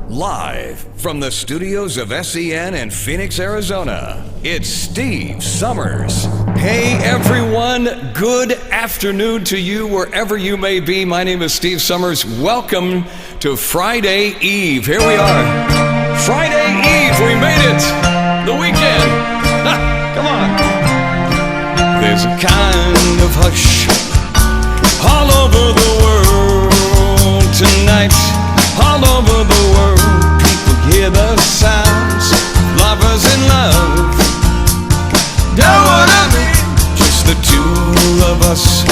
Live from the studios of SEN in Phoenix, Arizona, it's Steve Summers. Hey everyone, good afternoon to you wherever you may be. My name is Steve Summers. Welcome to Friday Eve. Here we are. Friday Eve, we made it. The weekend. Come on. There's a kind of hush all over the world tonight. All over the world, people hear the sounds, lovers in love. Know what I mean? Just the two of us,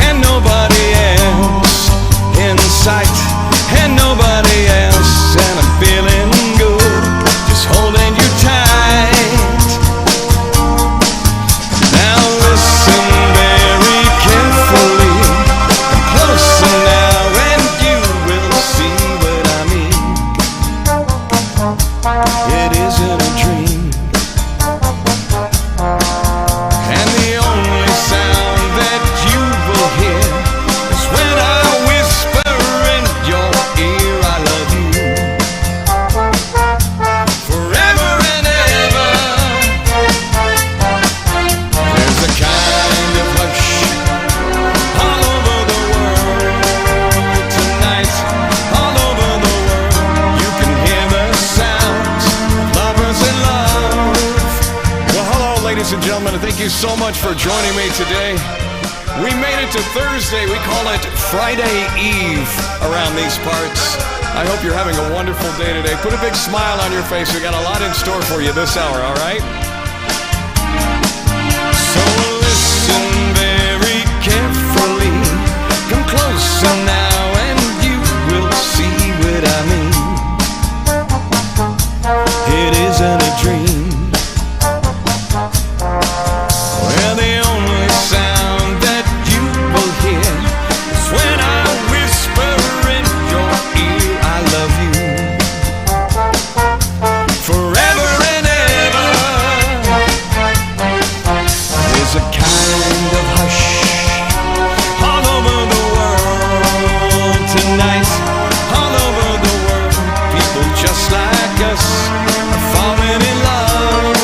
and nobody else in sight, and nobody else. And I'm feeling good, just holding you tight. Now listen very ladies and gentlemen, and thank you so much for joining me today. We made it to Thursday. We call it Friday Eve around these parts. I hope you're having a wonderful day today. Put a big smile on your face. We got a lot in store for you this hour, all right? So listen very carefully. Come closer now and you will see what I mean. It isn't a dream. Well, the only sound that you will hear is when I whisper in your ear, I love you forever and ever. There's a kind of hush all over the world tonight, all over the world. People just like us are falling in love,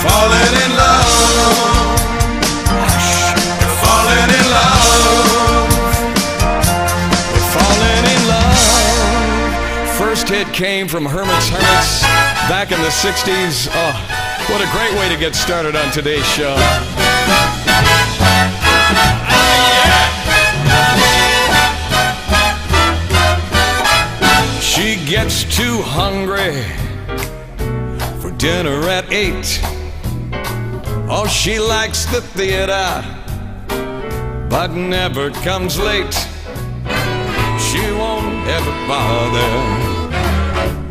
falling in love. Hush, they're falling in love, they're falling in love. First hit came from Hermit's Hermits back in the 60s. Oh, what a great way to get started on today's show. She gets too hungry for dinner at 8. Oh, she likes the theater, but never comes late. She won't ever bother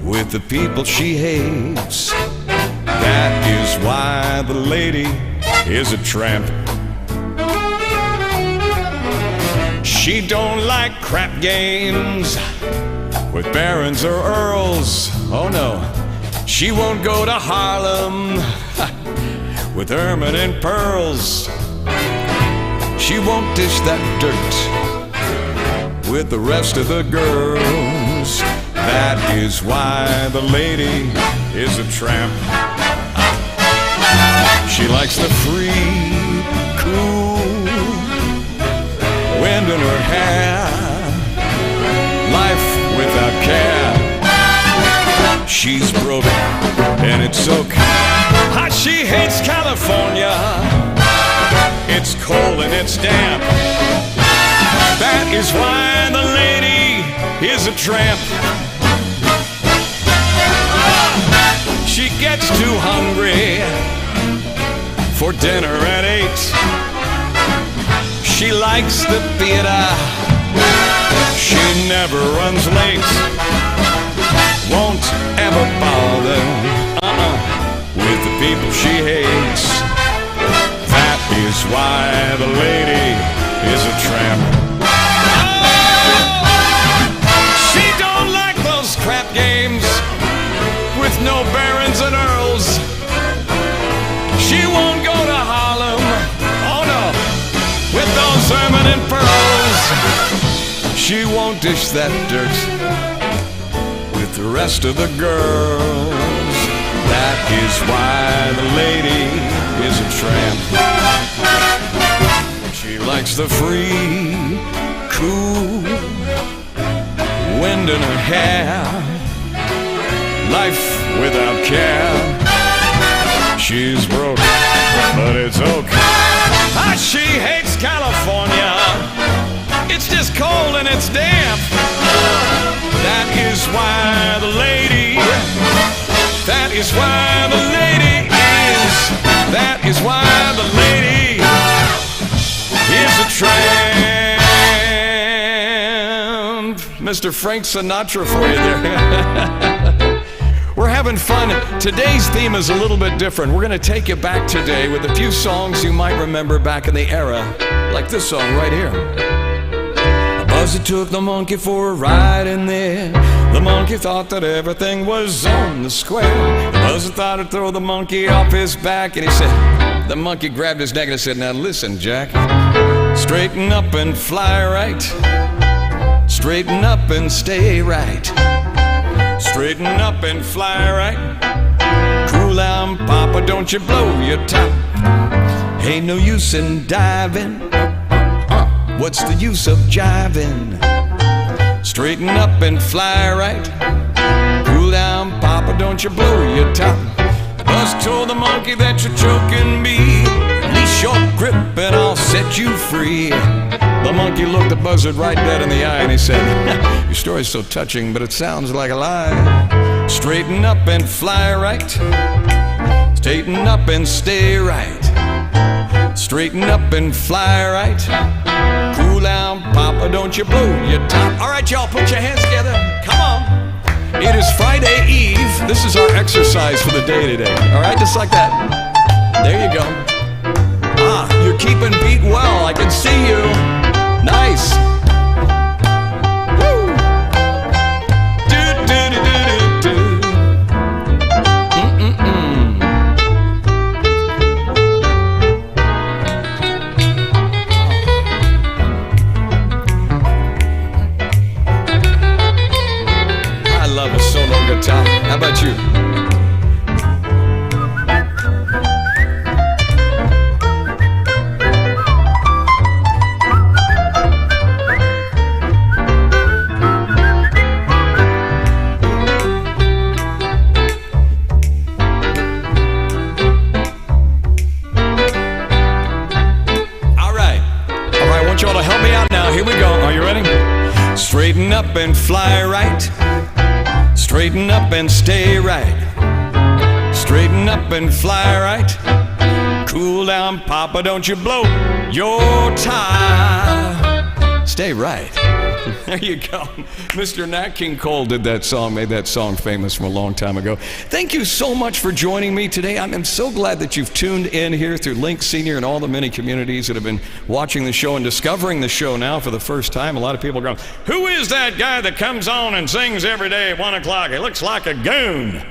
with the people she hates. That is why the lady is a tramp. She don't like crap games with barons or earls. Oh no, she won't go to Harlem with ermine and pearls. She won't dish that dirt with the rest of the girls. That is why the lady is a tramp. She likes the free, cool wind in her hair, life without care. She's broken and it's so hot. She hates California. It's cold and it's damp. That is why the lady is a tramp. She gets too hungry for dinner at 8. She likes the theater. She never runs late. Won't ever bother with the people she hates. That is why the lady is a tramp. She don't like those crap games with no barons and earls. She won't go to Harlem, oh no, with those ermine and pearls. She won't dish that dirt with the rest of the girls. That is why the lady is a tramp. She likes the free, cool wind in her hair, life without care. She's broke, but it's okay. She hates California. It's just cold and it's damp. That is why the lady, that is why the lady is, that is why the lady is a tramp. Mr. Frank Sinatra for you there. We're having fun. Today's theme is a little bit different. We're going to take you back today with a few songs you might remember back in the era, like this song right here. A buzzer took the monkey for a ride in there. The monkey thought that everything was on the square. The buzzer thought he'd throw the monkey off his back, and he said, the monkey grabbed his neck and said, now listen, Jack, straighten up and fly right. Straighten up and stay right. Straighten up and fly right. Cool down, Papa, don't you blow your top. Ain't no use in diving. What's the use of jiving? Straighten up and fly right. Cool down, Papa, don't you blow your top. Just told the monkey that you're choking me. Release your grip and I'll set you free. The monkey looked the buzzard right dead in the eye and he said, your story's so touching, but it sounds like a lie. Straighten up and fly right. Straighten up and stay right. Straighten up and fly right. Cool down, Papa, don't you blow your top. All right, y'all, put your hands together. Come on. It is Friday Eve. This is our exercise for the day today. All right, just like that. There you go. You're keeping beat well. I can see you. Nice. Woo. Do, do, do, do, do, do. I love a solo guitar. How about you? Straighten up and fly right. Straighten up and stay right. Straighten up and fly right. Cool down, Papa, don't you blow your tie. Stay right. There you go. Mr. Nat King Cole did that song, made that song famous from a long time ago. Thank you so much for joining me today. I'm so glad that you've tuned in here through Link Senior and all the many communities that have been watching the show and discovering the show now for the first time. A lot of people are going, who is that guy that comes on and sings every day at 1 o'clock? He looks like a goon.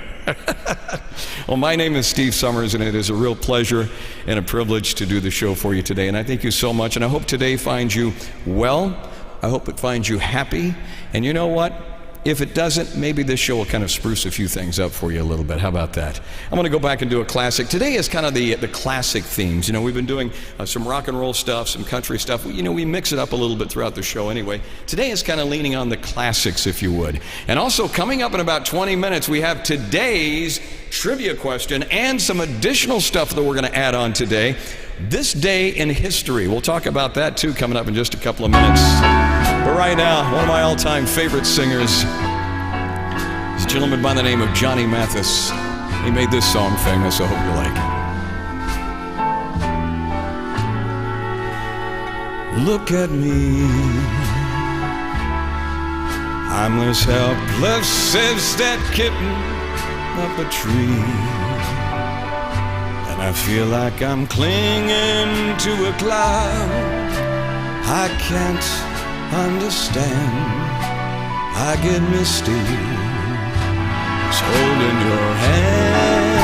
Well, my name is Steve Summers, and it is a real pleasure and a privilege to do the show for you today. And I thank you so much, and I hope today finds you well. I hope it finds you happy. And you know what? If it doesn't, maybe this show will kind of spruce a few things up for you a little bit. How about that? I'm going to go back and do a classic. Today is kind of the classic themes. You know, we've been doing some rock and roll stuff, some country stuff. You know, we mix it up a little bit throughout the show anyway. Today is kind of leaning on the classics, if you would. And also, coming up in about 20 minutes, we have today's trivia question and some additional stuff that we're going to add on today. This day in history. We'll talk about that too coming up in just a couple of minutes. But right now, one of my all-time favorite singers is a gentleman by the name of Johnny Mathis. He made this song famous. I hope you like it. Look at me, I'm as helpless as that kitten up a tree. I feel like I'm clinging to a cloud. I can't understand. I get misty just holding your hand.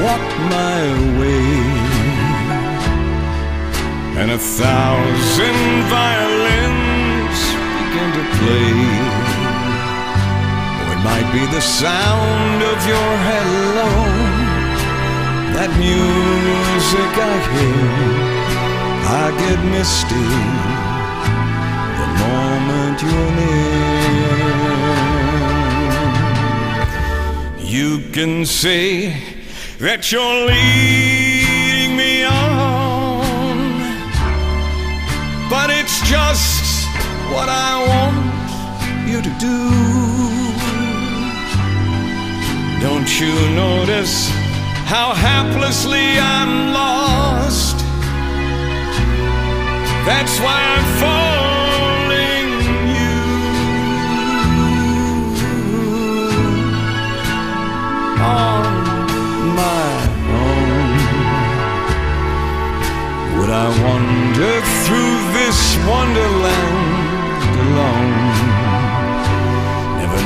Walk my way, and 1,000 violins begin to play. Might be the sound of your hello, that music I hear. I get misty the moment you're near. You can say that you're leading me on, but it's just what I want you to do. Don't you notice how haplessly I'm lost? That's why I'm falling you on my own. Would I wander through this wonderland alone?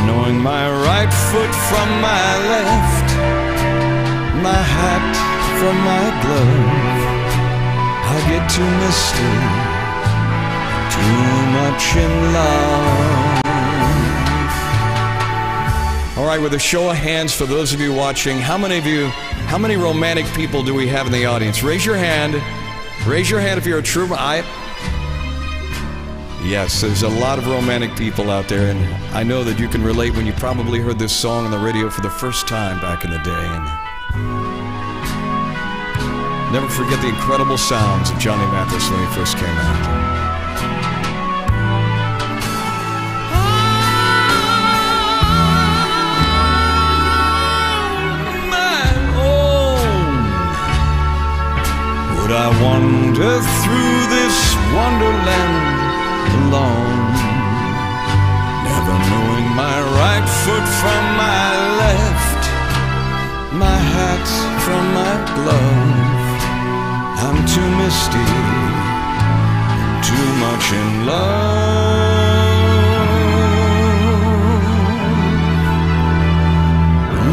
Knowing my right foot from my left, my hat from my glove. I get too misty, too much in love. All right, with a show of hands for those of you watching, how many romantic people do we have in the audience? Raise your hand. Raise your hand if you're a true. Yes, there's a lot of romantic people out there, and I know that you can relate when you probably heard this song on the radio for the first time back in the day. And never forget the incredible sounds of Johnny Mathis when he first came out. Would I wander through this wonderland alone, never knowing my right foot from my left, my hat from my glove? I'm too misty, too much in love.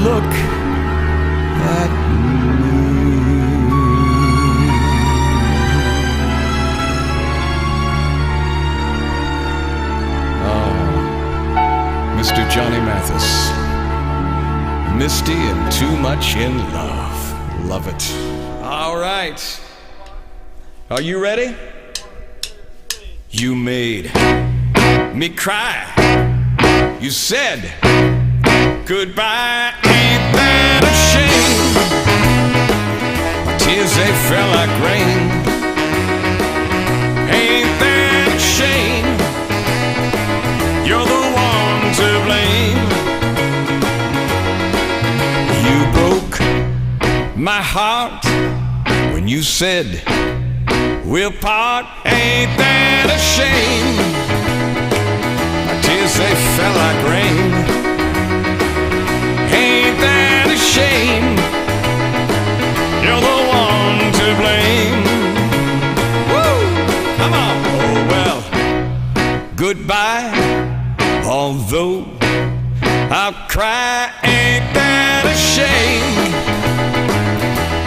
Look at me. Mr. Johnny Mathis, misty and too much in love. Love it. All right. Are you ready? You made me cry. You said goodbye. Ain't that a shame? My tears, they fell like rain. Ain't that a shame? You're the one to blame. You broke my heart when you said we'll part. Ain't that a shame? My tears, they fell like rain. Ain't that a shame? You're the one to blame. Woo! Come on. Oh well, goodbye. Although I'll cry, ain't that a shame?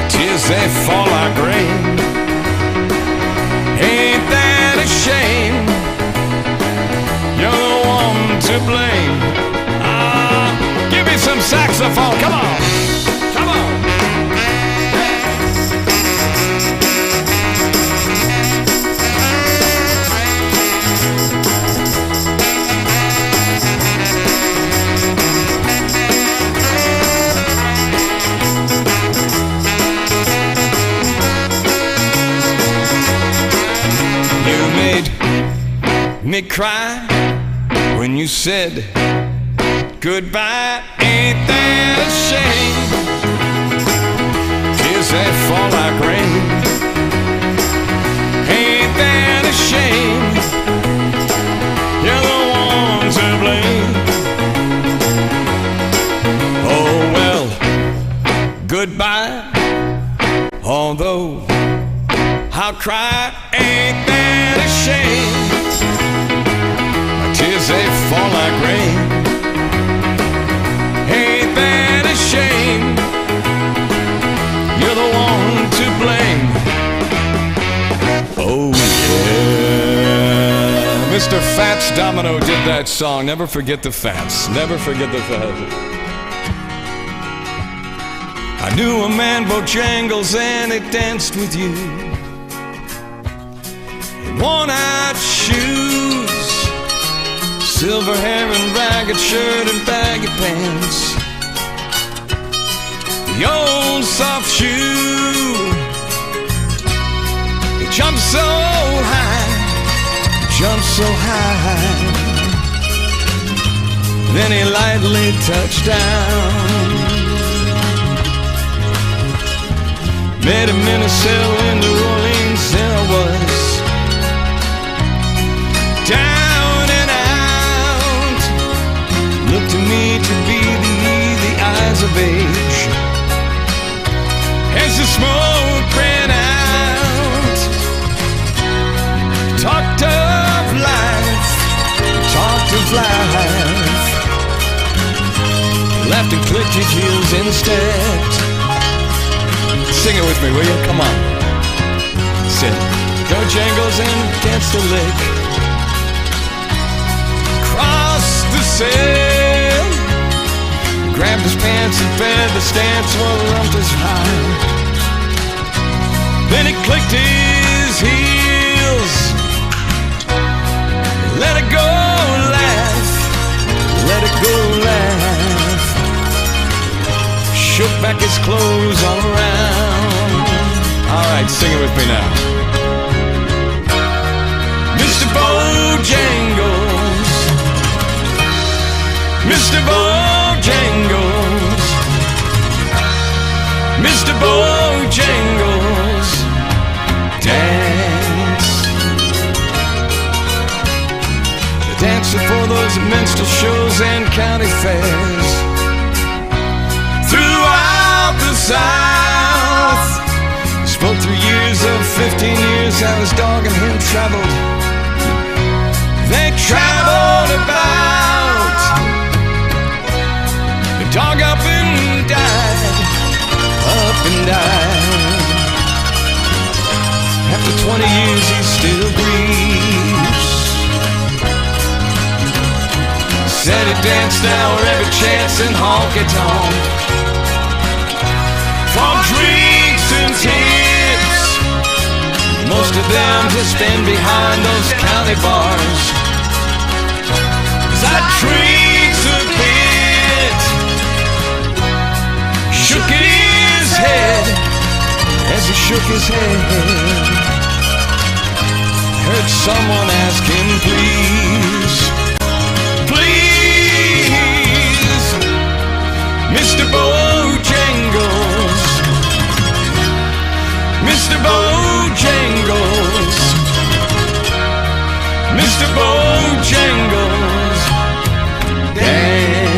Tears, they fall like rain. Ain't that a shame? You're the one to blame. Give me some saxophone, come on, come on. Me cry when you said goodbye. Ain't that a shame? Tears, they fall like rain. Ain't that a shame? You're the one to blame. Oh well, goodbye. Although I'll cry, ain't that a shame? Tears, they fall like rain. Ain't that a shame? You're the one to blame. Oh yeah. Mr. Fats Domino did that song. Never forget the Fats. Never forget the Fats. I knew a man Bojangles and he danced with you in worn-out shoes, silver hair and ragged shirt and baggy pants, the old soft shoe. He jumped so high, jumped so high, then he lightly touched down. Met him in a cell in New Orleans, and I was down and out. Looked to me to be the eyes of age as the smoke ran out. Talked of life, talked of life, laughed and clicked his heels instead. Sing it with me, will you? Come on. Sing. Bojangles and dance the lick. Crossed the sail, grabbed his pants and fed the stance while lumped his high. Then he clicked his heels Let it go, laugh. Let it go, laugh. Shook back his clothes all around. All right, sing it with me now. Mr. Bojangles, Mr. Bojangles, Mr. Bojangles, dance. The dancer for those minstrel shows and county fairs throughout the South. Spoke through years of 15 years how his dog and him traveled. They traveled about. The dog up and died, up and died. After 20 years he still grieves. Said he danced now every chance in honky-tonk, from drinks and tips. Most of them just been behind those county bars. That drinks a bit. Shook his head as he shook his head. Heard someone ask him, please, please, Mr. Bojangles, Mr. Bojangles, Mr. Bojangles, dance.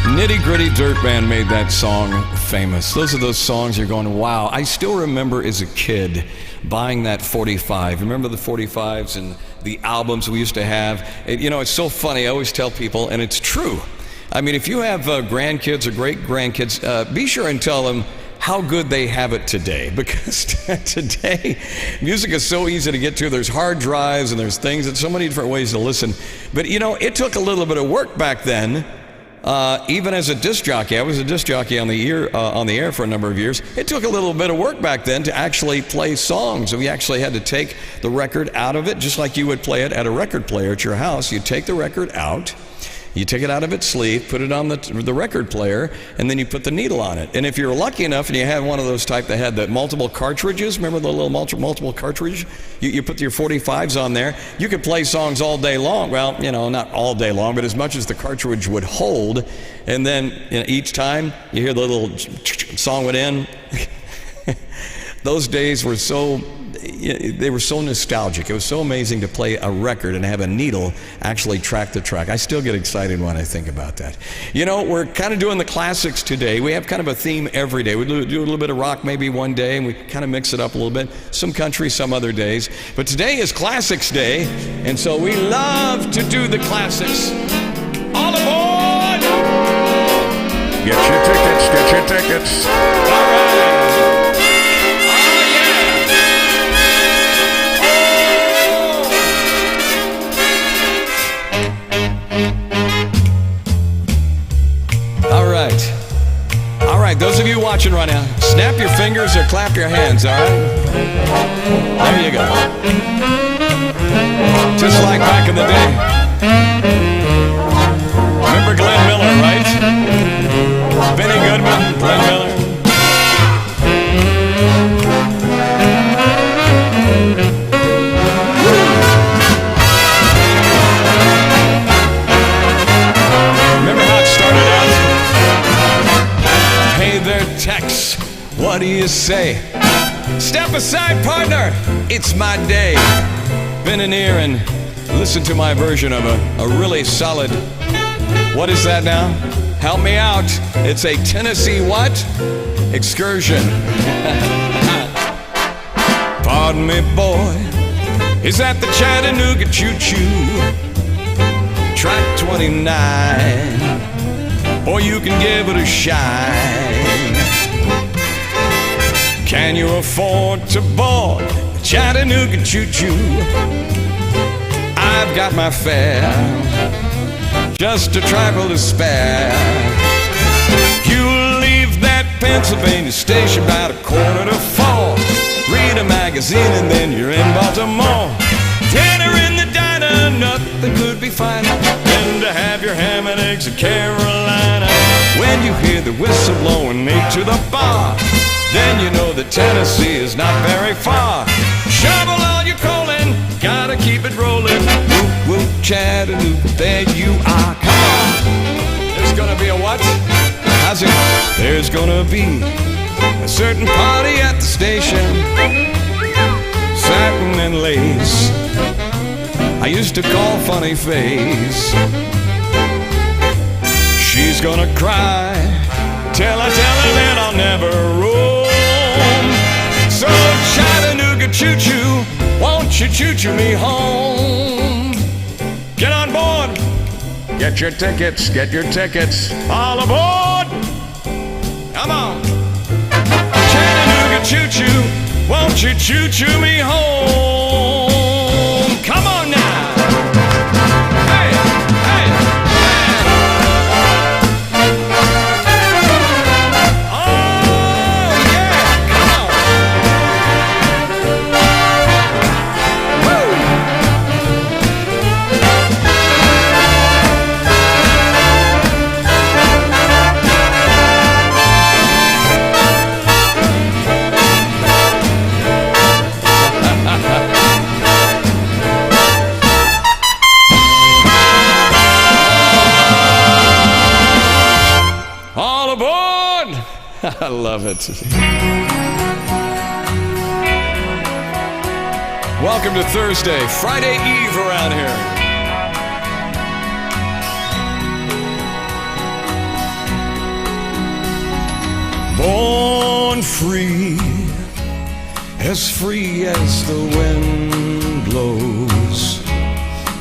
Nitty Gritty Dirt Band made that song famous. Those are those songs you're going, wow. I still remember as a kid buying that 45. Remember the 45s and the albums we used to have? It's so funny. I always tell people, and it's true. I mean, if you have grandkids or great-grandkids, be sure and tell them how good they have it today, because today music is so easy to get to. There's hard drives and there's things and so many different ways to listen. But it took a little bit of work back then. Even as a disc jockey, I was a disc jockey on the air for a number of years. It took a little bit of work back then to actually play songs. We actually had to take the record out of it, just like you would play it at a record player at your house. You take the record out. You take it out of its sleeve, put it on the record player, and then you put the needle on it. And if you're lucky enough and you have one of those type that had the multiple cartridges, remember the little multiple cartridge? You put your 45s on there, you could play songs all day long. Well, not all day long, but as much as the cartridge would hold. And then each time you hear the little song would end. Those days were so nostalgic. It was so amazing to play a record and have a needle actually track the track. I still get excited when I think about that. We're kind of doing the classics today. We have kind of a theme every day. We do a little bit of rock maybe one day, and we kind of mix it up a little bit. Some country, some other days. But today is Classics Day, and so we love to do the classics. All aboard! Get your tickets, get your tickets. All right. All right, those of you watching right now, snap your fingers or clap your hands, all right? There you go. Just like back in the day. Remember Glenn Miller, right? Benny Goodman, Glenn Miller. Tex, what do you say? Step aside, partner, it's my day. Bend an ear and listen to my version of a really solid, what is that now? Help me out. It's a Tennessee what? Excursion. Pardon me, boy, is that the Chattanooga choo-choo? Track 29, or you can give it a shine. Can you afford to board the Chattanooga choo-choo? I've got my fare, just a trifle to spare. You leave that Pennsylvania station about 3:45. Read a magazine and then you're in Baltimore. Dinner in the diner, nothing could be finer than to have your ham and eggs in Carolina. When you hear the whistle blowing neat to the bar, then you know that Tennessee is not very far. Shovel all your coaling, gotta keep it rolling. Whoop, whoop, Chattanooga, there you are. Come on! There's gonna be a what? How's it? There's gonna be a certain party at the station. Satin and lace, I used to call funny face. She's gonna cry till I tell her that I'll never roam. So Chattanooga choo-choo, won't you choo-choo me home? Get on board. Get your tickets, get your tickets. All aboard! Come on. Chattanooga choo-choo, won't you choo-choo me home? Come on now. Hey, hey, hey. Oh, yeah, come on. Woo. All aboard! I love it. Welcome to Thursday, Friday Eve around here. Born free as the wind blows,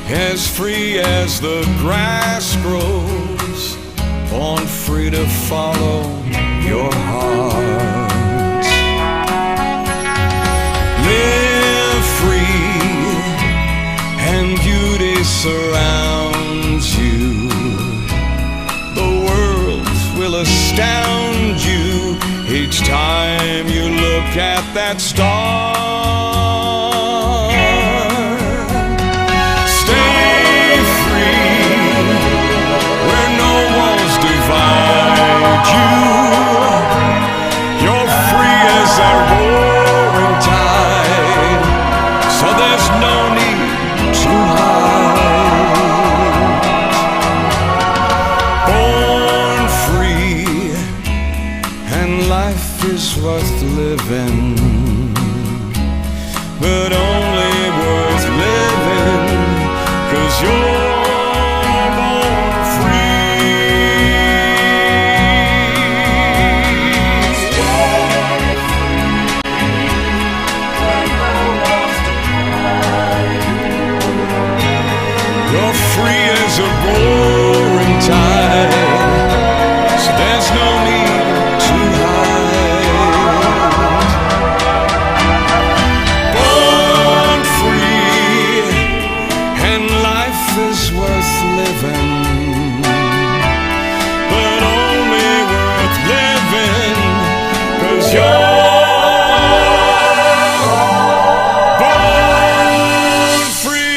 as free as the grass grows, born free to follow your heart. Live free and beauty surrounds you. The world will astound you each time you look at that star. Stay free where no walls divide you. You're free as a roaring tide, so there's no need to hide. Born free, and life is worth living, but only worth living 'cause you're born free. You're free as a roaring tide, so there's no need to hide. Born free, and life is worth living, but only worth living 'cause you're born free.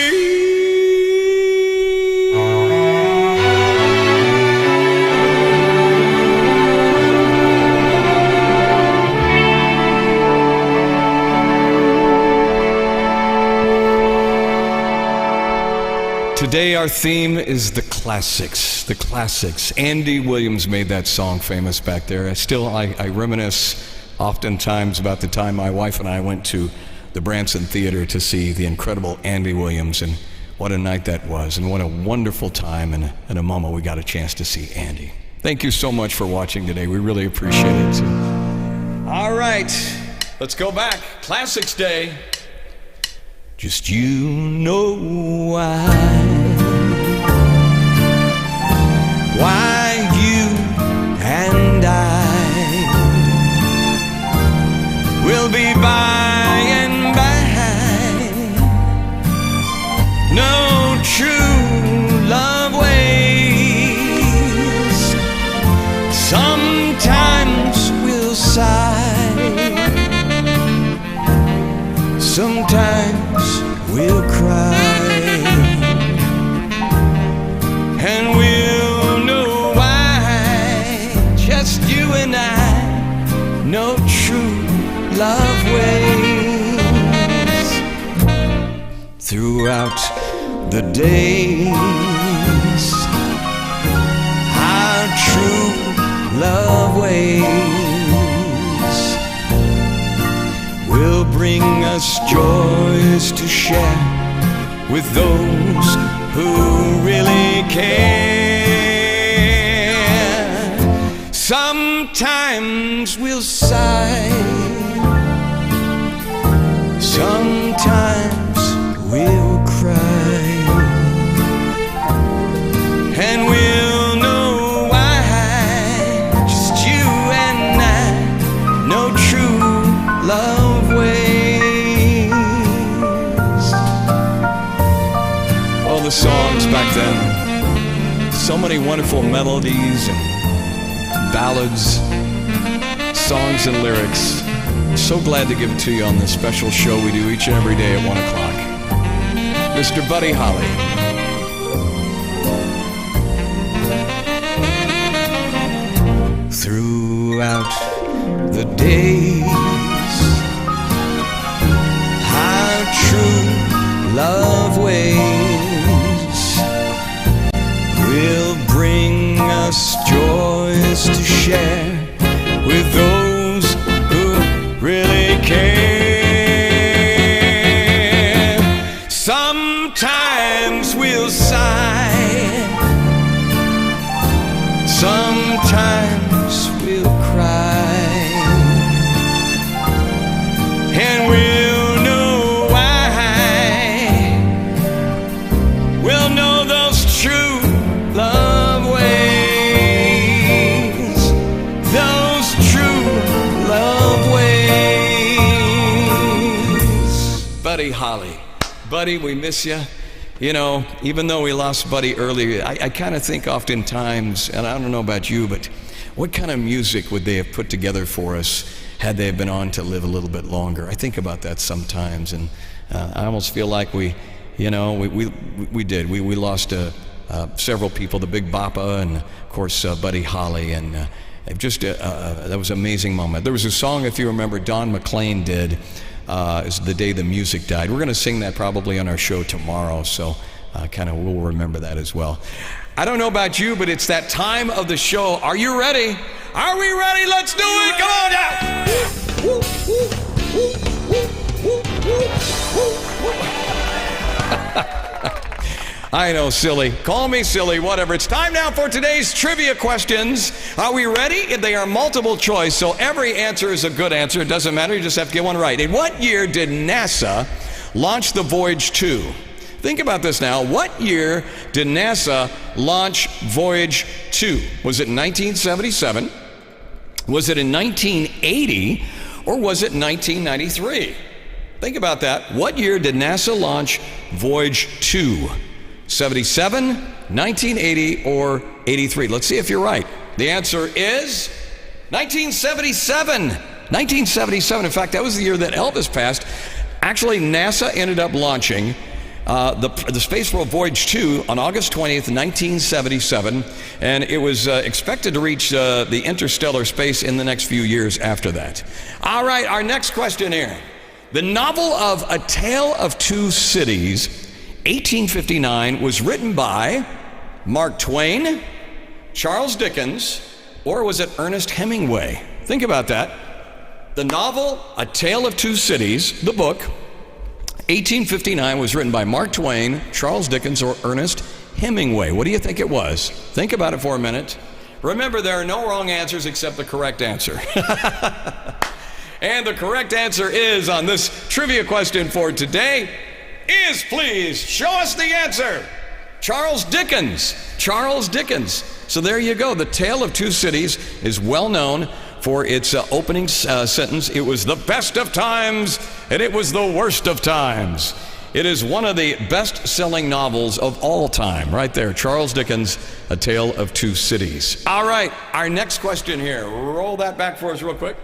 Today our theme is the classics, the classics. Andy Williams made that song famous back there. I reminisce oftentimes about the time my wife and I went to the Branson Theater to see the incredible Andy Williams, and what a night that was, and what a wonderful time and a moment we got a chance to see Andy. Thank you so much for watching today. We really appreciate it. All right, let's go back. Classics Day. Just you know why you and I will be by and by. No true love ways. Sometimes we'll Sometimes we'll cry, and we'll know why. Just you and I know true love ways. Throughout the days, our true love ways will bring us joys to share with those who really care. Sometimes we'll sigh, sometimes we'll cry, and we'll know why. Just you and I know true love ways. Oh, the songs back then, so many wonderful melodies and ballads, songs and lyrics. So glad to give it to you on this special show we do each and every day at 1 o'clock. Mr. Buddy Holly. Throughout the days, how true love ways will bring us joys to share with those who really care. Sometimes we'll sigh, sometimes we'll cry, and we'll know why. We'll know those true love ways, those true love ways. Buddy Holly. Buddy, we miss you. You know, even though we lost Buddy early, I kind of think oftentimes, and I don't know about you, but what kind of music would they have put together for us had they been on to live a little bit longer? I think about that sometimes, and I almost feel like we did. We lost several people, the Big Boppa, and of course Buddy Holly, and that was an amazing moment. There was a song, if you remember, Don McLean did. Is the day the music died. We're going to sing that probably on our show tomorrow, so kind of we'll remember that as well. I don't know about you, but it's that time of the show. Are you ready? Are we ready? Let's do it! Come on now! I know, silly. Call me silly, whatever. It's time now for today's trivia questions. Are we ready? They are multiple choice, so every answer is a good answer. It doesn't matter, you just have to get one right. In what year did NASA launch the Voyage 2? Think about this now. What year did NASA launch Voyage 2? Was it in 1977? Was it in 1980? Or was it 1993? Think about that. What year did NASA launch Voyage 2? 77, 1980, or 83? Let's see if you're right. The answer is 1977. 1977. In fact, that was the year that Elvis passed. Actually, NASA ended up launching the Space Probe Voyage 2 on August 20th, 1977, and it was expected to reach the interstellar space in the next few years after that. All right, our next question here. The novel of A Tale of Two Cities, 1859, was written by Mark Twain, Charles Dickens, or was it Ernest Hemingway? Think about that. The novel A Tale of Two Cities, the book, 1859, was written by Mark Twain, Charles Dickens, or Ernest Hemingway. What do you think it was? Think about it for a minute. Remember, there are no wrong answers except the correct answer. And the correct answer is, on this trivia question for today, is, please show us the answer, Charles Dickens. Charles Dickens. So there you go. The Tale of Two Cities is well known for its opening sentence. It was the best of times and it was the worst of times. It is one of the best-selling novels of all time, right there. Charles Dickens, A Tale of Two Cities. All right, our next question here. Roll that back for us real quick.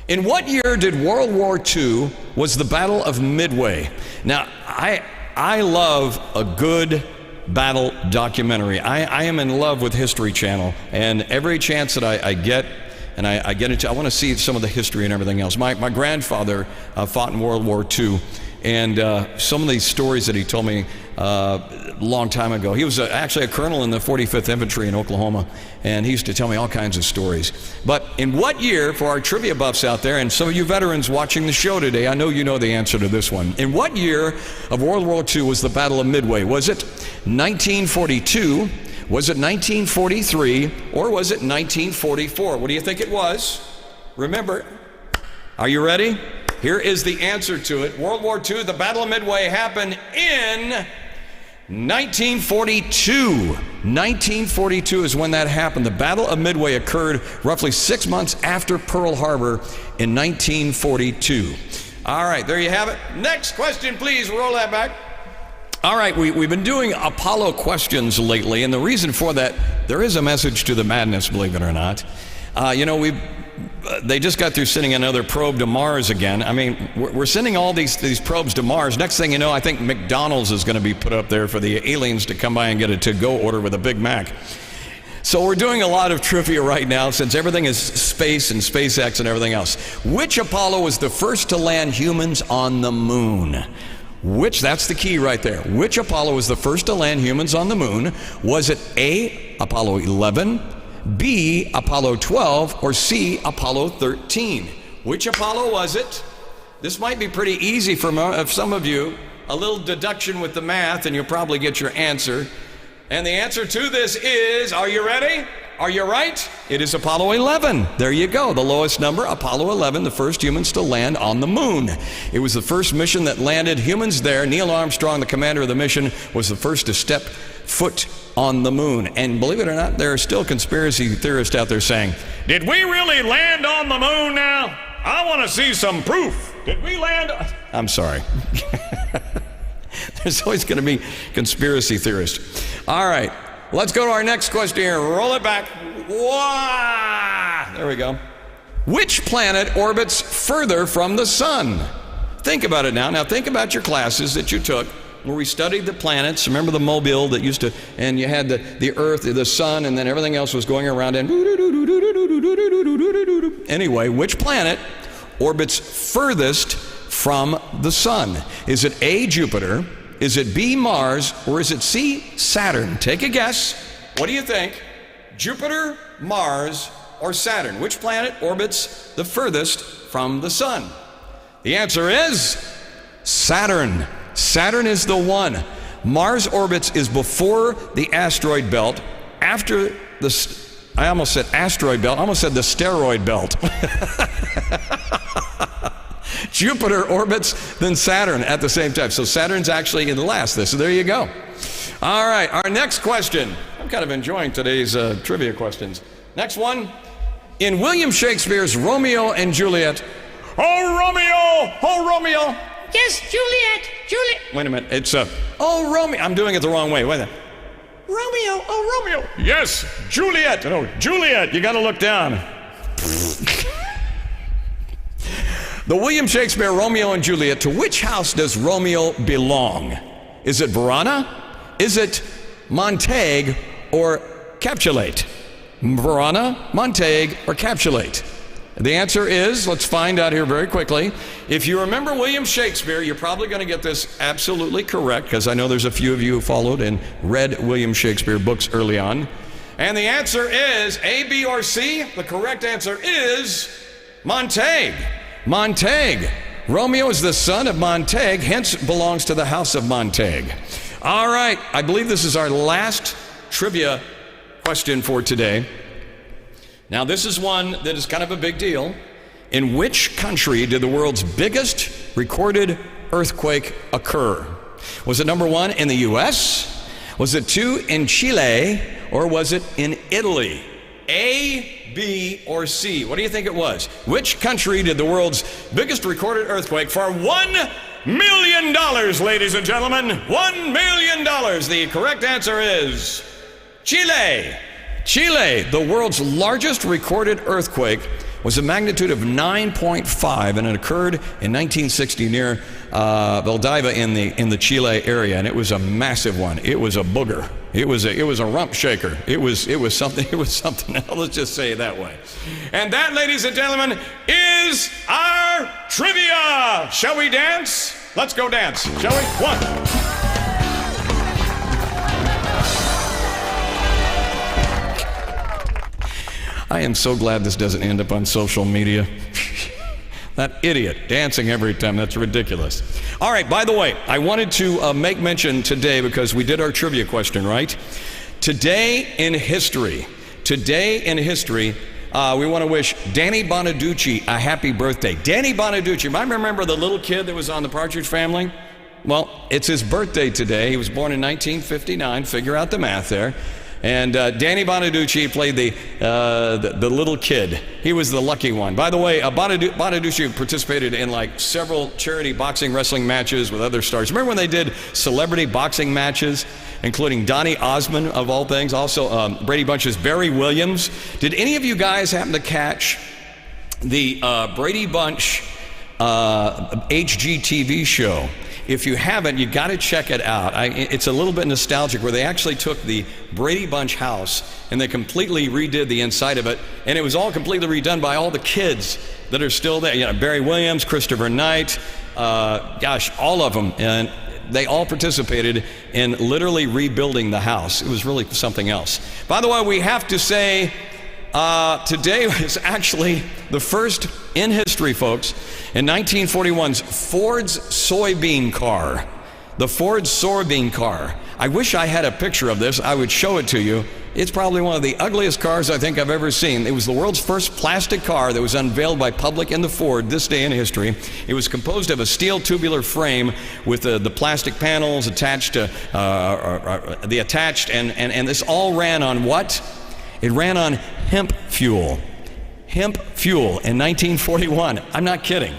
In what year did World War II was the Battle of Midway? Now, I love a good battle documentary. I am in love with History Channel, and every chance that I get, and I get into, I want to see some of the history and everything else. My grandfather fought in World War II, and some of these stories that he told me a long time ago. He was actually a colonel in the 45th Infantry in Oklahoma, and he used to tell me all kinds of stories. But in what year, for our trivia buffs out there, and some of you veterans watching the show today, I know you know the answer to this one. In what year of World War II was the Battle of Midway? Was it 1942? Was it 1943? Or was it 1944? What do you think it was? Remember, are you ready? Here is the answer to it. World War II, the Battle of Midway happened in 1942. 1942 is when that happened. The Battle of Midway occurred roughly 6 months after Pearl Harbor in 1942. All right, there you have it. Next question, please. Roll that back. All right, we've been doing Apollo questions lately, and the reason for that, there is a message to the madness, believe it or not. They just got through sending another probe to Mars again. I mean, we're sending all these probes to Mars. Next thing you know, I think McDonald's is going to be put up there for the aliens to come by and get a to-go order with a Big Mac. So we're doing a lot of trivia right now, since everything is space and SpaceX and everything else. Which Apollo was the first to land humans on the moon? That's the key right there. Which Apollo was the first to land humans on the moon? Was it A, Apollo 11, B, Apollo 12, or C, Apollo 13? Which Apollo was it? This might be pretty easy for some of you. A little deduction with the math and you'll probably get your answer. And the answer to this is, are you ready? Are you right? It is Apollo 11. There you go, the lowest number, Apollo 11, the first humans to land on the moon. It was the first mission that landed humans there. Neil Armstrong, the commander of the mission, was the first to step foot on the moon. And believe it or not, there are still conspiracy theorists out there saying, did we really land on the moon now? I want to see some proof. Did we land? I'm sorry. There's always going to be conspiracy theorists. All right, let's go to our next question here. Roll it back. Wow! There we go. Which planet orbits further from the sun? Think about it now. Now think about your classes that you took where we studied the planets. Remember the mobile that used to, and you had the Earth, the sun, and then everything else was going around. And anyway, which planet orbits furthest from the sun? Is it A, Jupiter? Is it B, Mars? Or is it C, Saturn? Take a guess. What do you think? Jupiter, Mars, or Saturn? Which planet orbits the furthest from the sun? The answer is Saturn. Saturn is the one. Mars orbits is before the asteroid belt, after the, I almost said asteroid belt, I almost said the steroid belt. Jupiter orbits, then Saturn at the same time. So Saturn's actually in last. So there you go. All right, our next question. I'm kind of enjoying today's trivia questions. Next one. In William Shakespeare's Romeo and Juliet, oh Romeo, oh Romeo. Yes, Juliet. Wait a minute, it's oh Romeo. I'm doing it the wrong way. Wait a minute. Romeo, oh Romeo. Yes, Juliet. No, Juliet, you gotta look down. The William Shakespeare Romeo and Juliet, to which house does Romeo belong? Is it Verona? Is it Montague or Capulet? Verona, Montague, or Capulet? The answer is, let's find out here very quickly. If you remember William Shakespeare, you're probably going to get this absolutely correct, because I know there's a few of you who followed and read William Shakespeare books early on. And the answer is A, B, or C. The correct answer is Montague. Montague. Romeo is the son of Montague, hence belongs to the house of Montague. All right, I believe this is our last trivia question for today. Now, this is one that is kind of a big deal. In which country did the world's biggest recorded earthquake occur? Was it number 1 in the US? Was it 2 in Chile? Or was it in Italy? A, B, or C? What do you think it was? Which country did the world's biggest recorded earthquake for $1 million, ladies and gentlemen? $1 million. The correct answer is Chile. Chile, the world's largest recorded earthquake, was a magnitude of 9.5, and it occurred in 1960 near Valdivia in the Chile area, and it was a massive one. It was a booger. It was a rump shaker. It was something. It was something else. Let's just say it that way. And that, ladies and gentlemen, is our trivia. Shall we dance? Let's go dance, shall we? One. I am so glad this doesn't end up on social media. That idiot dancing every time, that's ridiculous. All right, by the way, I wanted to make mention today, because we did our trivia question, right? Today in history, we want to wish Danny Bonaducci a happy birthday. Danny Bonaducci, I remember the little kid that was on the Partridge Family? Well, it's his birthday today. He was born in 1959, figure out the math there. And Danny Bonaducci played the little kid. He was the lucky one. By the way, Bonaducci participated in like several charity boxing wrestling matches with other stars. Remember when they did celebrity boxing matches, including Donny Osmond of all things, also Brady Bunch's Barry Williams? Did any of you guys happen to catch the Brady Bunch HGTV show? If you haven't, you got to check it out. It's a little bit nostalgic, where they actually took the Brady Bunch house and they completely redid the inside of it, and it was all completely redone by all the kids that are still there. You know, Barry Williams, Christopher Knight, all of them, and they all participated in literally rebuilding the house. It was really something else. By the way, we have to say, today was actually the first in history, folks, in 1941's Ford's soybean car. The Ford soybean car. I wish I had a picture of this. I would show it to you. It's probably one of the ugliest cars I think I've ever seen. It was the world's first plastic car that was unveiled by public in the Ford this day in history. It was composed of a steel tubular frame with the plastic panels attached to and this all ran on what? It ran on hemp fuel. Hemp fuel in 1941. I'm not kidding.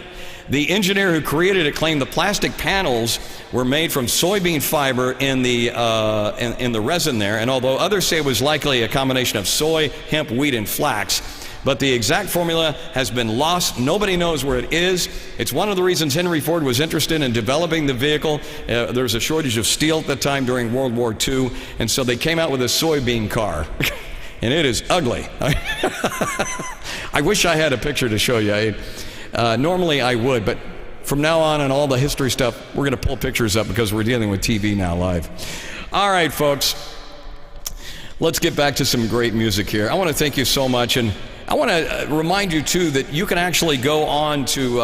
The engineer who created it claimed the plastic panels were made from soybean fiber in the resin there, and although others say it was likely a combination of soy, hemp, wheat, and flax, but the exact formula has been lost. Nobody knows where it is. It's one of the reasons Henry Ford was interested in developing the vehicle. There was a shortage of steel at the time during World War II, and so they came out with a soybean car. And it is ugly. I wish I had a picture to show you. Normally I would, but from now on and all the history stuff, we're going to pull pictures up because we're dealing with TV now live. All right, folks, let's get back to some great music here. I want to thank you so much, and I want to remind you too that you can actually go on to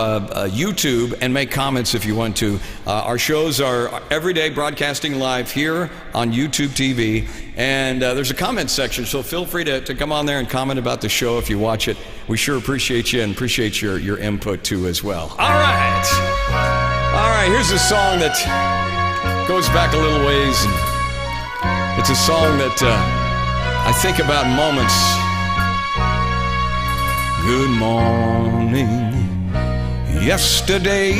YouTube and make comments if you want to. Our shows are every day broadcasting live here on YouTube TV, and there's a comment section, so feel free to come on there and comment about the show if you watch it. We sure appreciate you and appreciate your input too as well. All right, here's a song that goes back a little ways. It's a song that I think about moments. Good morning, yesterday.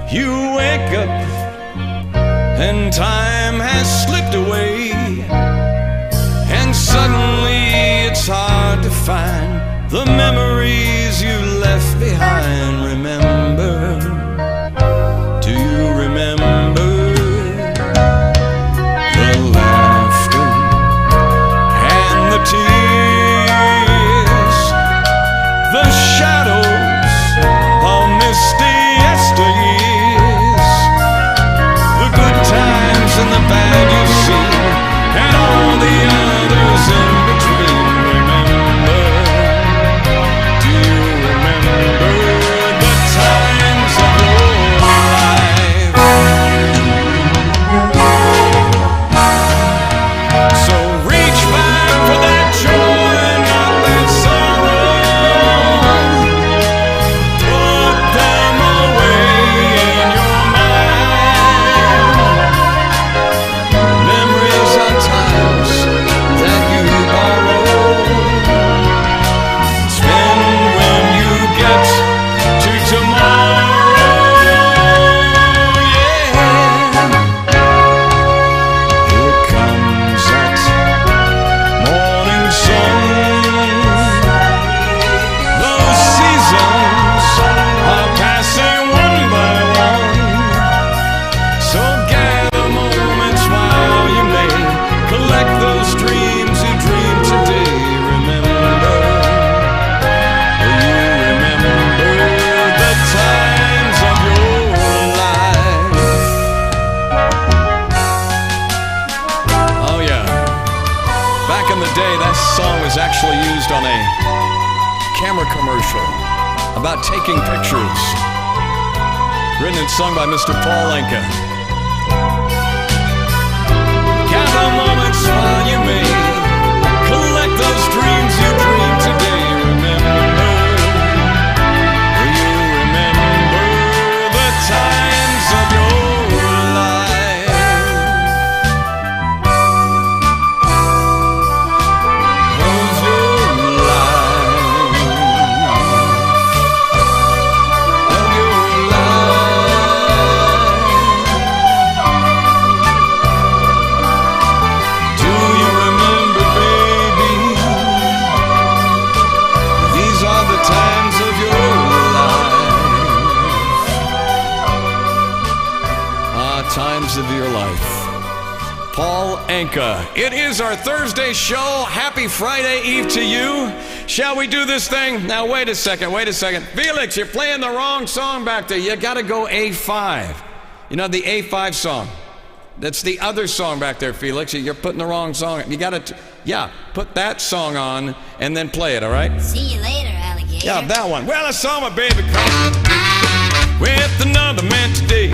You wake up and time has slipped away, and suddenly it's hard to find the memories you left behind. Remember, do you remember the laughter and the tears, the shadows of misty yesteryears, the good times and the bad you've seen? a camera commercial about taking pictures. Written and sung by Mr. Paul Anka. Gather moments while you may collect those dreams you dreamed today. Remember, will you remember the times of your life? Of your life. Of your life. Do you remember, baby? These are the times of your life. Times of your life. Paul Anka. It is our Thursday show. Happy Friday Eve to you. Shall we do this thing? Now, wait a second. Felix, you're playing the wrong song back there. You gotta go A5. You know, the A5 song. That's the other song back there, Felix. You're putting the wrong song. You gotta, put that song on and then play it, all right? See you later, alligator. Yeah, that one. Well, I saw my baby come with another man today.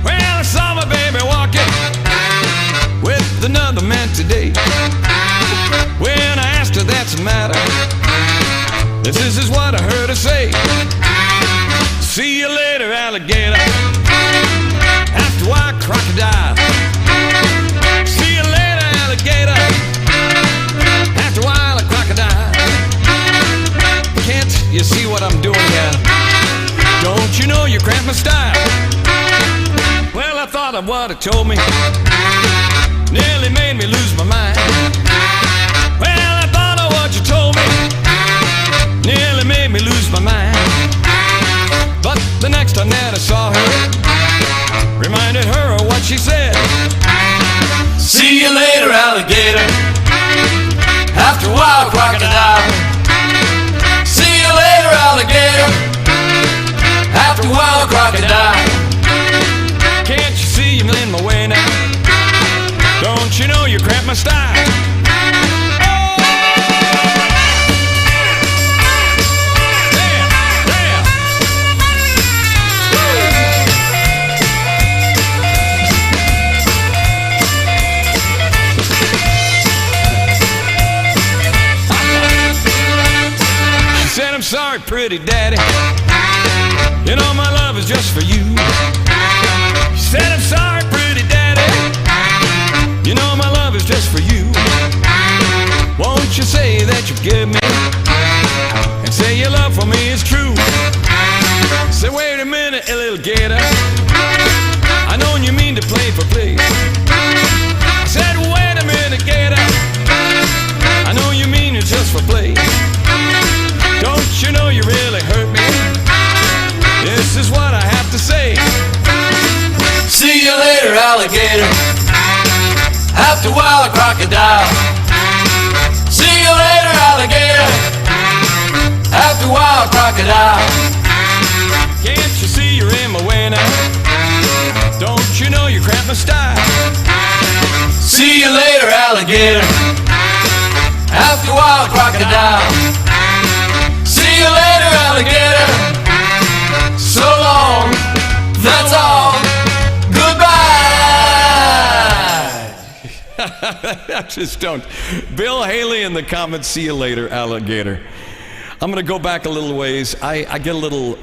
Well, I saw my baby walking with another man today. When I asked her that's the matter, this is what I heard her say. See you later, alligator. After a while, crocodile. See you later, alligator. After a while, a crocodile. Can't you see what I'm doing here? Don't you know you cramp my style? Well, I thought of what it told me. Nearly made me lose my mind. Well, I thought of what you told me. Nearly made me lose my mind. But the next time that I saw her, reminded her of what she said. See you later, alligator. After a while, crocodile. See you later, alligator. After a while, crocodile. Can't you see I'm in my way now? Don't you know you cramp my style? She said, I'm sorry, pretty daddy. You know my love is just for you. She said, I'm sorry, pretty daddy. You know my love is just for you. Won't you say that you give me, and say your love for me is true? Say, wait a minute, a little gator. I know you mean to play for play. I said, wait a minute, gator. I know you mean it just for play. Don't you know you really hurt me? This is what I have to say. See you later, alligator. After a while, a crocodile. See you later, alligator. After a while, a crocodile. Can't you see you're in my way now? Don't you know you cramp my style? See you later, alligator. After a while, a crocodile. See you later, alligator. So long, that's all. I just don't. Bill Haley in the comments. See you later, alligator. I'm going to go back a little ways. I get a little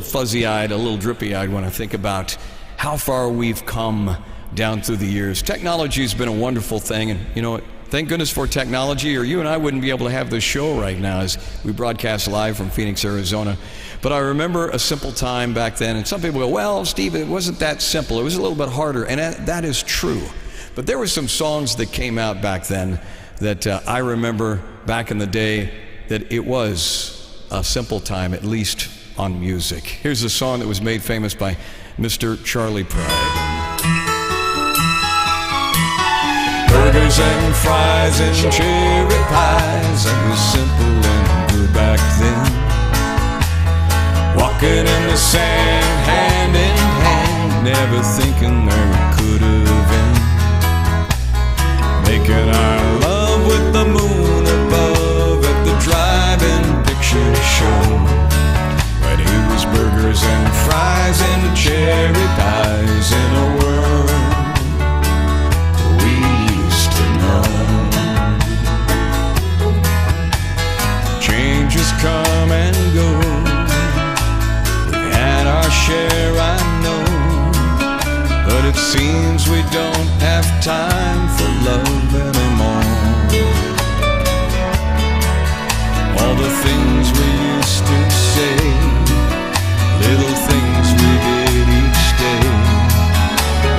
fuzzy-eyed, a little drippy-eyed when I think about how far we've come down through the years. Technology's been a wonderful thing, and you know what? Thank goodness for technology, or you and I wouldn't be able to have this show right now as we broadcast live from Phoenix, Arizona. But I remember a simple time back then, and some people go, well, Steve, it wasn't that simple. It was a little bit harder, and that is true. But there were some songs that came out back then that I remember back in the day that it was a simple time, at least on music. Here's a song that was made famous by Mr. Charlie Pride. Burgers and fries and cherry pies, that was simple and good back then. Walking in the sand, hand in hand, never thinking there could have been. Making our love with the moon above at the drive-in picture show. When it was burgers and fries and cherry pies in a world we used to know. Changes come and go. We've had our share, I know, but it seems we don't have time for love anymore. All the things we used to say, little things we did each day.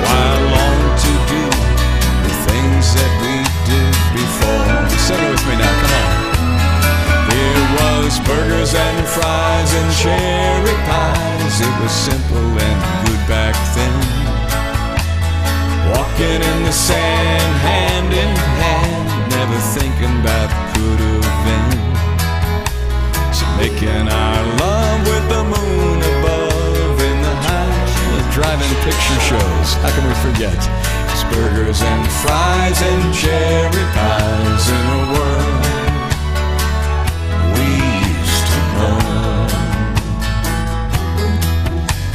Why I long to do the things that we did before. Sing it with me now, come on. It was burgers and fries and cherry pies. It was simple and good back then. Walking in the sand, hand in hand, never thinking about could have been. So making our love with the moon above in the drive-in picture shows. How can we forget? It's burgers and fries and cherry pies in a world we used to know.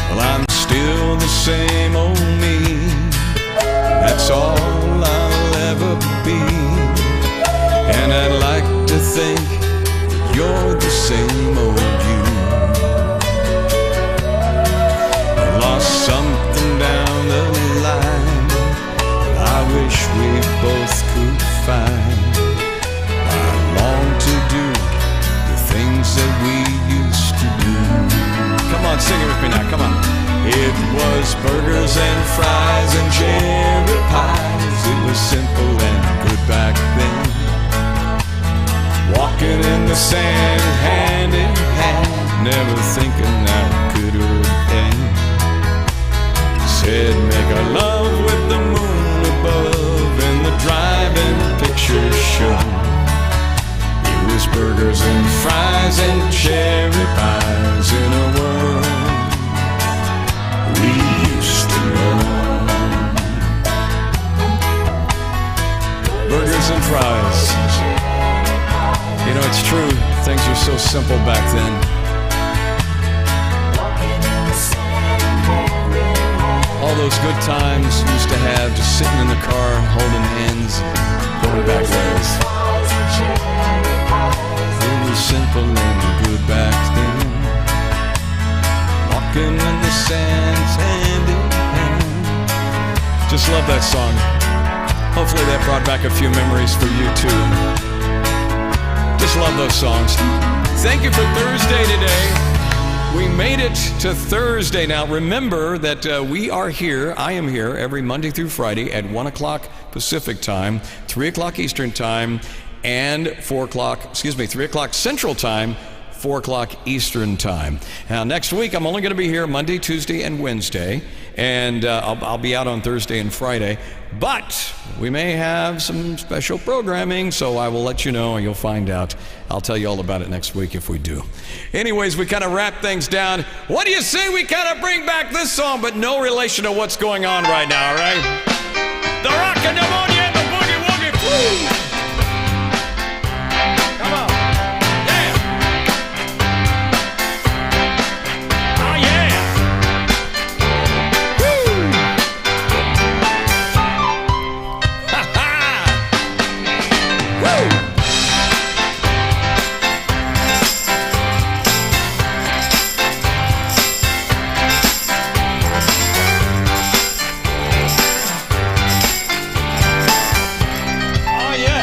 Well, I'm still the same old me. That's all I'll ever be. And I'd like to think you're the same old you. I lost something down the line I wish we both could find. I long to do the things that we used to do. Come on, sing it with me now, come on. It was burgers and fries and cherry pies. It was simple and good back then. Walking in the sand, hand in hand, never thinking that could have been. Said make our love with the moon above in the drive-in picture show. It was burgers and fries and cherry pies in a world we used to know. Burgers and fries. You know, it's true, things were so simple back then. All those good times we used to have, just sitting in the car, holding hands, going back ways. It was simple and good back then. Walking in the sands, hand in hand. Just love that song. Hopefully that brought back a few memories for you too. Just love those songs. Thank you for Thursday today. We made it to Thursday. Now remember that we are here, I am here every Monday through Friday at 1 o'clock Pacific time, 3 o'clock Eastern time, and 3 o'clock Central time, 4 o'clock Eastern time. Now next week I'm only going to be here Monday, Tuesday, and Wednesday, and I'll be out on Thursday and Friday, but we may have some special programming, so I will let you know and you'll find out. I'll tell you all about it next week if we do. Anyways, we kind of wrap things down. What do you say we kind of bring back this song, but no relation to what's going on right now, all right? The rock and pneumonia and the boogie woogie. Woo! Come on. Yeah. Oh, yeah. Oh, yeah.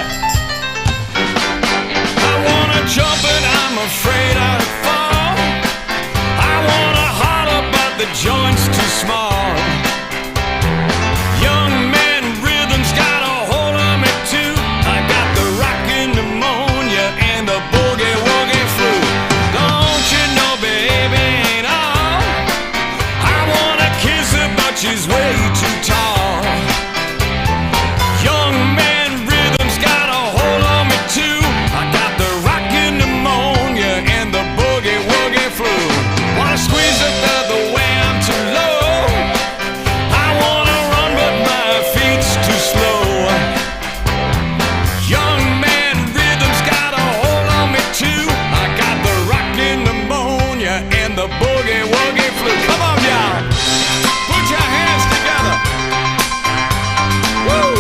and the boogie woogie flu. Come on, y'all. Put your hands together. Woo!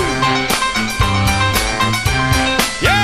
Yeah!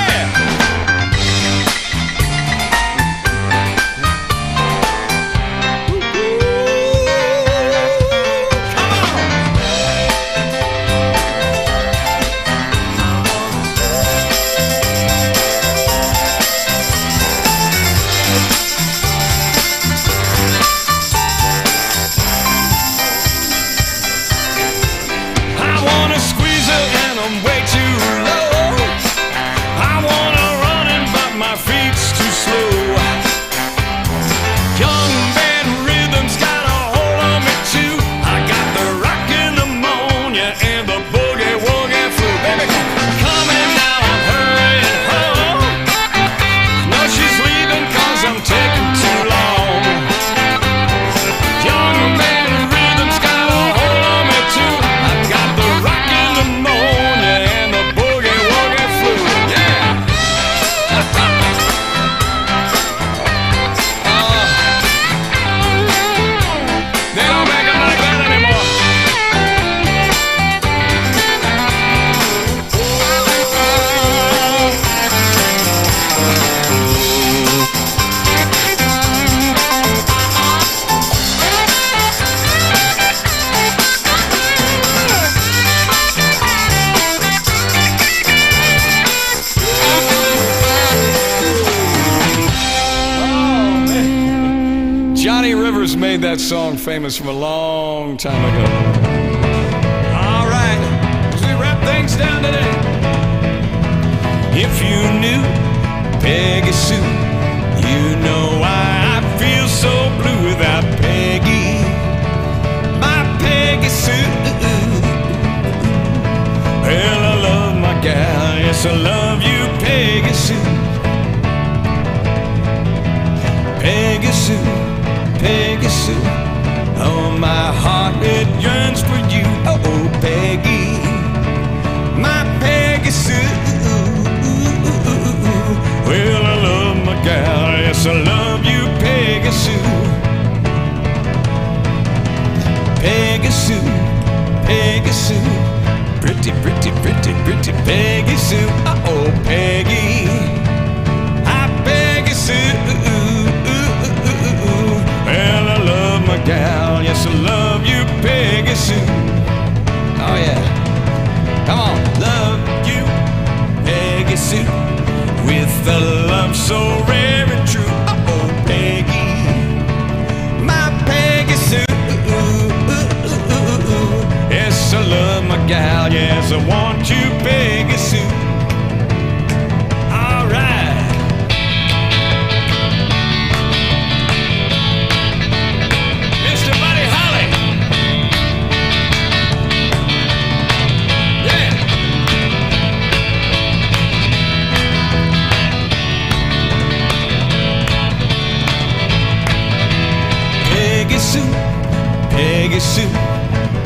Made that song famous from a long time ago. All right, as we wrap things down today. If you knew Peggy Sue, you know why I feel so blue without Peggy. My Peggy Sue. Well, I love my gal, yes I love you, Peggy Sue. Peggy Sue. Peggy Sue, oh my heart it yearns for you, oh Peggy, my Peggy Sue. Well I love my gal, yes I love you, Peggy Sue. Peggy Sue, Peggy Sue, pretty, pretty, pretty, pretty Peggy Sue, oh Peggy, I Peggy Sue. Well, I love my gal, yes I love you, Peggy Sue. Oh yeah, come on, love you, Peggy Sue, with a love so rare and true. Oh Peggy, my Peggy Sue. Yes I love my gal, yes I want you, Peggy Sue. All right. Peggy Sue,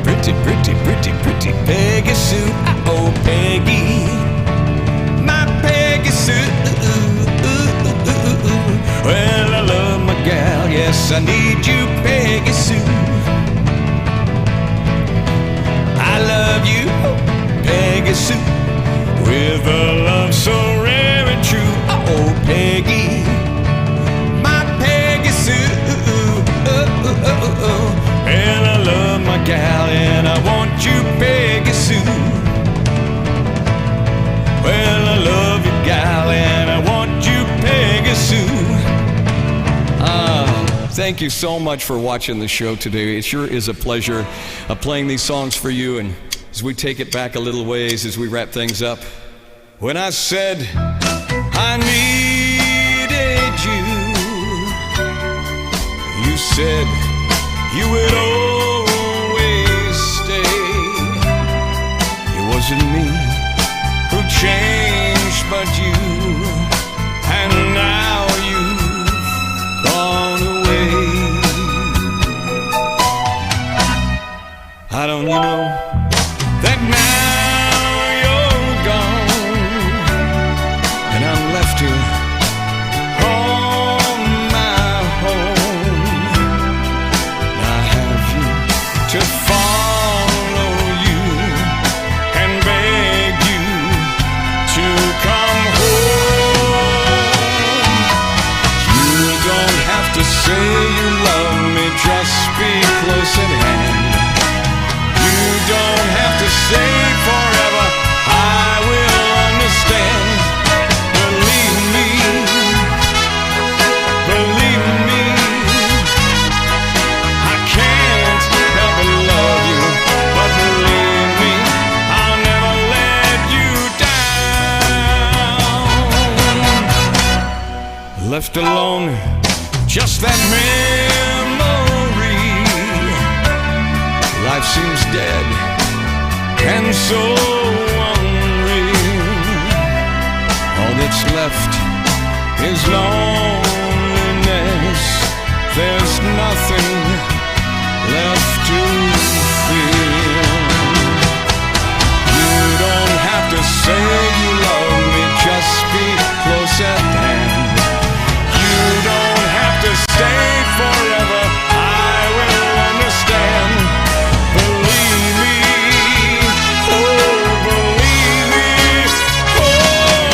pretty, pretty, pretty, pretty Peggy Sue, oh Peggy, my Peggy Sue. Well, I love my gal, yes I need you, Peggy Sue. I love you, Peggy Sue, with a love so rare and true, oh Peggy, my Peggy Sue. And I love my gal and I want you, Peggy Sue. Well, I love you, gal, and I want you, Peggy Sue. Thank you so much for watching the show today. It sure is a pleasure playing these songs for you. And as we take it back a little ways, as we wrap things up, when I said I needed you, you said you would always stay. It wasn't me who changed, but you. And now you've gone away. I don't know that now you're gone, and I'm left here on my own. left alone, just that memory. Life seems dead and so unreal. All that's left is loneliness. There's nothing left to feel. You don't have to say you love me, just be close at hand. You don't have to stay forever, I will understand. Believe me, oh believe me, oh.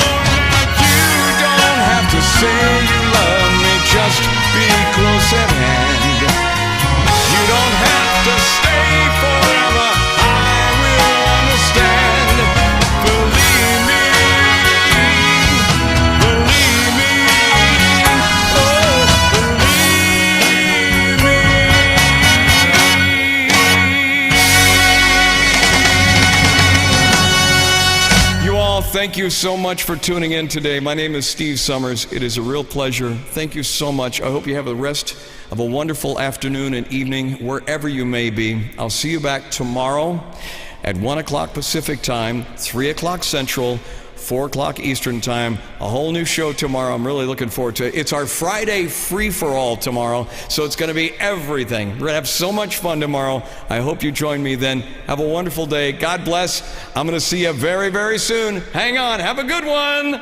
You don't have to say you love me, just be close at hand. You don't have to stay forever, I will understand. Believe me, believe me, oh, believe me. You all, thank you so much for tuning in today. My name is Steve Summers. It is a real pleasure. Thank you so much. I hope you have the rest of a wonderful afternoon and evening wherever you may be. I'll see you back tomorrow at 1 o'clock Pacific time, 3 o'clock Central, 4 o'clock Eastern time. A whole new show tomorrow. I'm really looking forward to it. It's our Friday free-for-all tomorrow, so it's going to be everything. We're going to have so much fun tomorrow. I hope you join me then. Have a wonderful day. God bless. I'm going to see you very, very soon. Hang on. Have a good one.